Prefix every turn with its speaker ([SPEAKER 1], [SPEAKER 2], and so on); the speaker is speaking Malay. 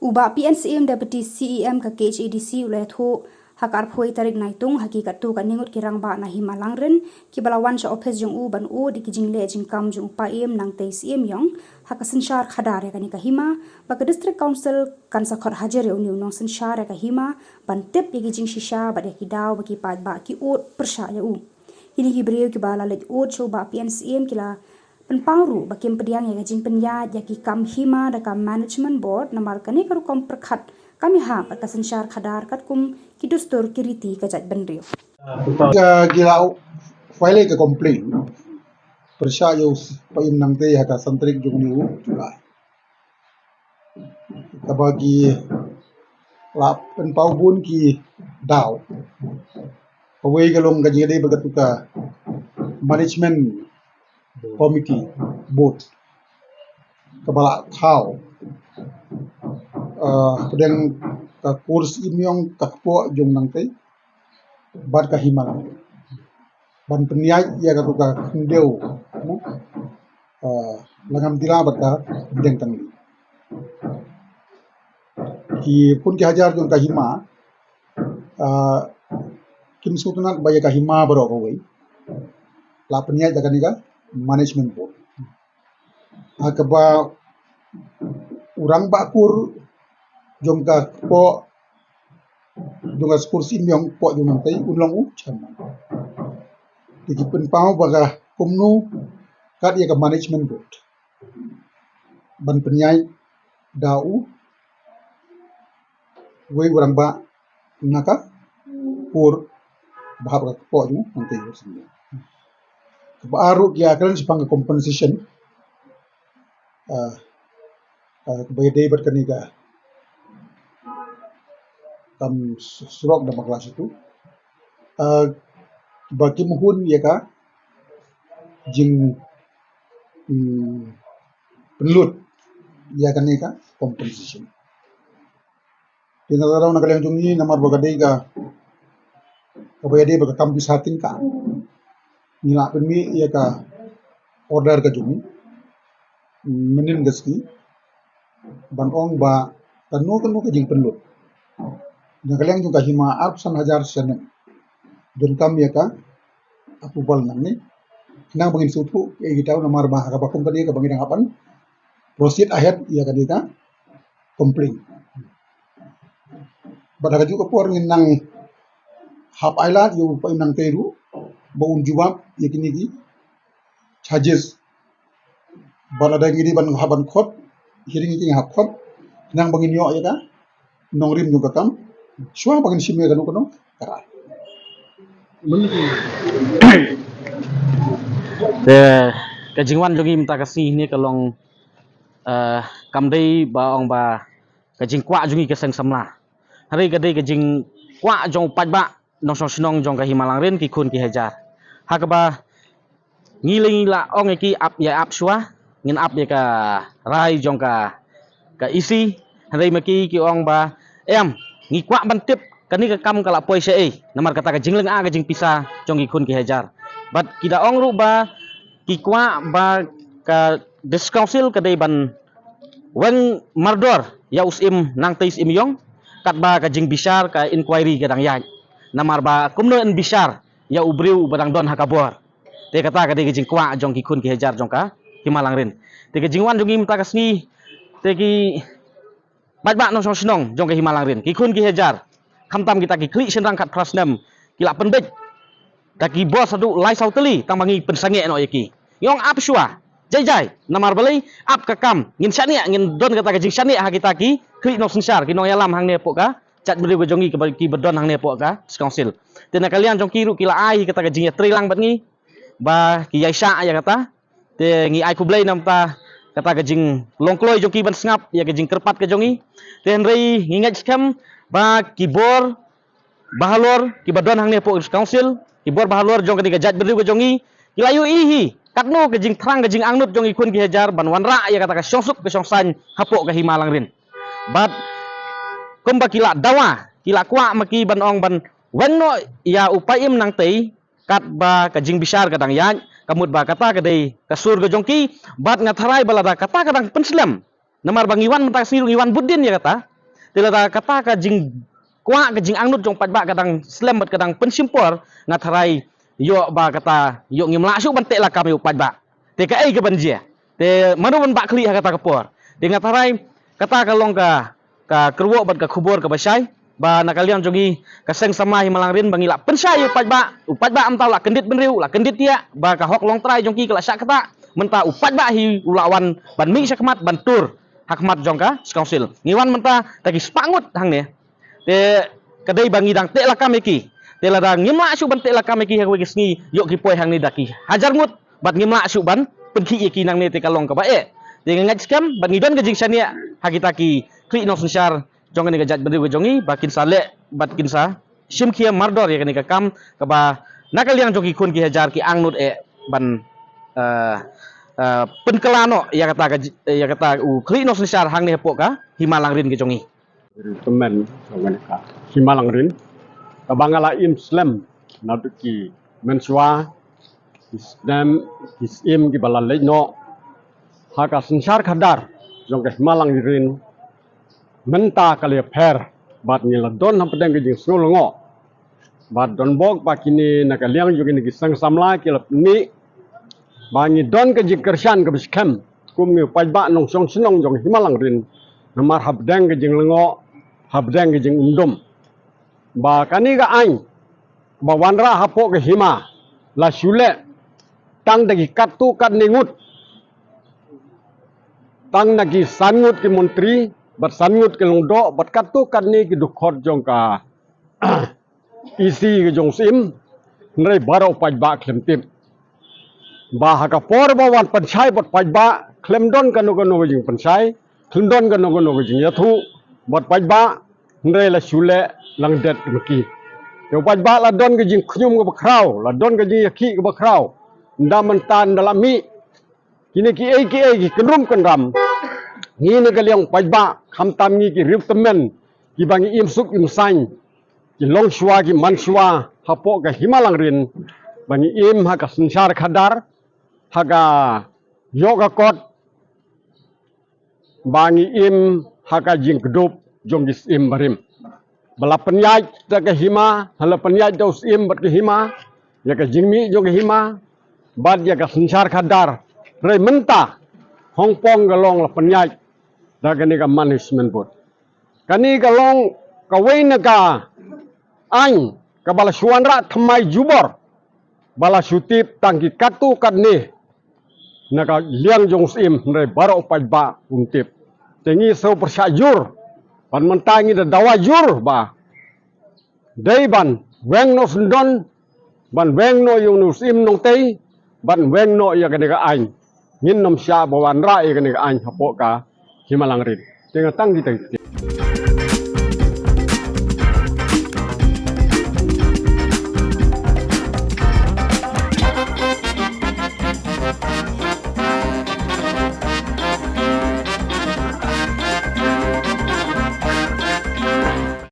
[SPEAKER 1] Uba PNCM Deputy CEM ka KHADC ulai thu hakar phoi tarik naitung hakikat tu kaningut kirang ba na himalangren kibalawan sa office jong u ban u dikijing le jingkam jong pa em nang te CM yong hakasin shar khadare kani ka hima ba ka district council kan sa khar hajer uni nong sin shar ka hima ban tep dikijing shisha ba de kidaw ba ki pat ba ki ot persha ya u ini hibreu ki bala le ot so ba PNCM kila penpangru bakim pediang ya jing penyat ya ki kam hima da kam management board namar kani karu kom perkhat kami ha ka sensyar khadar kat kum kidustur kiriti kajat benrio
[SPEAKER 2] gilau file ke complain persya yo paim nang te haka santrik jung niu julai kabagi la penpau bun ki daw pawai galong gaji dei bagatuka management committee board kabala thau kedeng ka kurs imyong kakpo jong nang te bad ka himal ban penyai ya ka tuka ndeu langam tila bata deng tang ki pun ki hajar jong ka hima kim sutunat baya ka hima baro ko wei la penyai jaga niga management board akaba urang bakur jong ka po jong ka kursi myong po jong nang tai ulong u chairman diki penpau baga kumnu kat ya ka management board ban penyai dau wei urang ba naka pur bahap ka po jong nang tai sini baru ya kan sepang compensation baya dei bat kaniga kam surok dalam kelas itu bagi muhun ya ka jing penlut ya kan ni ka compensation tinagaraw na kalang jungi namar bagadei ka kabaya dei baga kam bisatin ka nila penmi ya ka order ka jungi menin gaski banong ba tanu ka jing penlut nagalang juga hima arpsan hajar seneng don kam ya ka approval nang ni nang bangin sutu e gitaw na marba ka bakum kadi ka bangin hapan proceed ahead ya kadi ka complain badaga juga por nang hap island yu pa nang teru baun jubab yakini gi charges balada ngidi ban haban khot hiring ki hap khot nang bangin yo ya ka nongrim juga kam Shua bangin simya ganu kono kara.
[SPEAKER 3] Kajingwan jogi minta kasih ni kalong kamdei ba ong ba kajing kwa jogi keseng samla. Hari kadai kajing kwa jong pat ba nong song sinong jong ka himalang ren ki khun ki hajar. Hakaba ngiling la ong ki ap ya ap shua ngin ap ya ka rai jong ka isi hari maki ki ong ba em ngi kwa ban tip kani ka kam kala poi se namar kata ka jingleng a ka jing pisa jong ki khun ki hajar bat kida ong ru ba ki kwa ba ka discouncil ka dei ban wen mardor ya usim nang tais im yong kat ba ka jing bisar ka inquiry ka dang ya namar ba kumno en bisar ya ubriu badang don hakabor te kata ka dei ka jing kwa jong ki khun ki hajar jong ka himalang rin te ka jingwan jong im ta kasni te ki Bajbak nong song sinong jong ke himalang rin. Ki khun ki hajar. Khamtam kita ki klik senrang kat prasnem. Kila penbej. Taki bos satu lai sauteli tang bangi pensange no yaki. Yong ap shua. Jai namar balai ap kakam. Ngin syania ngin don kata ka jing syania ha kita ki klik nong sensar ki nong yalam hang ne pok ka. Cat beri ko jongi ki bedon hang ne pok ka. Council. Tena kalian jong kiru kila ai kata ka jing trilang bat ngi. Ba ki yaisa ya kata. Te ngi ai ku blai nam ta kata ka jing longkloi jong ki ban sngap ya ka jing kerpat ka jongi ten rei ngingat skam ba kibor bahalor ki badon hang ne po council kibor bahalor jong ka jat beri ka jongi kilayu ihi katno ka jing thrang ka jing angnut jongi khun ki hajar ban wanra ya kata ka songsuk ka songsan hapok ka himalang rin bat kumba kila dawa kila kwa maki ban ong ban wenno ya upaim nang tei kat ba ka jing bisar ka dang yan kamut ba kata kadai kasur go jongki bat ngatharai balada kata kadang penslam namar bangiwan mentak siru iwan budin ya kata telada kata ka jing kwa ka jing angnut jong patba kadang slam bat kadang pensimpor ngatharai yo ba kata yo ngimla su ban te la kam yo patba te ka ai ka banjia te manuban ba khli ha kata kapor te ngatharai kata ka long ka kerwo bat ka khubor ka basai ba nakalian jongi kaseng sama himalangrin bangila pensai yo patba am tau la kendit benriu la kendit dia ba ka hok long trai jongki kala sak kata menta patba hi ulawan ban mi sakmat ban tur hakmat jongka council ngiwan menta tagi spangut hang ne te kadai bangi dang te la kameki te la dang ngimla su ban te la kameki ha wegis ngi yo ki poi hang ni daki hajar ngut bat ngimla su ban penki ki nang ne te kalong ka ba te ngaj skam ban ngidon gajing sania hakita ki kli no sunsar jong ni gajat beri jongi bakin sale bat kinsa sim kia mardor ya kani ka kam ka ba nakaliang jogi kun ki hajar ki angnut ban penkelano ya kata kli no sunsar hang ni hepok ka himalangrin ki jongi
[SPEAKER 4] teman jangan ka himalangrin kabangala Islam naduki menswa Islam isim ki balalai no haka sensar kadar jong ke himalangrin menta kali per bat ngiladon hampedang ke sulngo bat don bok pakini nakaliang juga ni sang samla kilap ni bangi don ke jikersan ke biskam kumi pajba nong song sinong jong himalangrin namar habdang ke lengo habdang ke undum ba kani ga ain ba wanra hapo ke hima la sule tang dagi katu kat ningut tang nagi sangut ke menteri bat sangut ke longdo bat katu kat ni ke dukhot jong ka isi ke jong sim nrai baro pajba klemtip ba ha ka por ba wan panchai bat pajba klemdon kanu jing panchai klemdon kanu jing yathu bat pajba nrai la sule lang det meki yo pajba la don ke jing khnyum ke bakrau la don ke jing yaki ke bakrau ndaman tan dalami kini ki ai kenrum kenram ni ne galiang pajba khamtam ni ki rip temen ki bangi im suk im sain ki long shwa ki man shwa hapo ka himalangrin bangi im ha ka sansar khadar ha ka yoga kot bangi im ha ka jing kedup jong gis im barim bala penyaj ta ka hima hala penyaj dos im bat ka hima ya ka jingmi jong ka hima bad ya ka sansar khadar rei menta hongpong galong la penyaj daga ni ka management board kani ka long ka weina ka ain ka bala suanra thamai jubor bala sutip tangki katu kat ni naka liang jong sim nrai baro pajba untip tengi so persajur pan mentangi da dawajur ba daiban weng no sundon ban weng no yung no sim nong tei ban weng no ya ka ni ka ain ngin nom sya bawan ra ya ka ni ka ain hapo ka himalangrin tenga tang di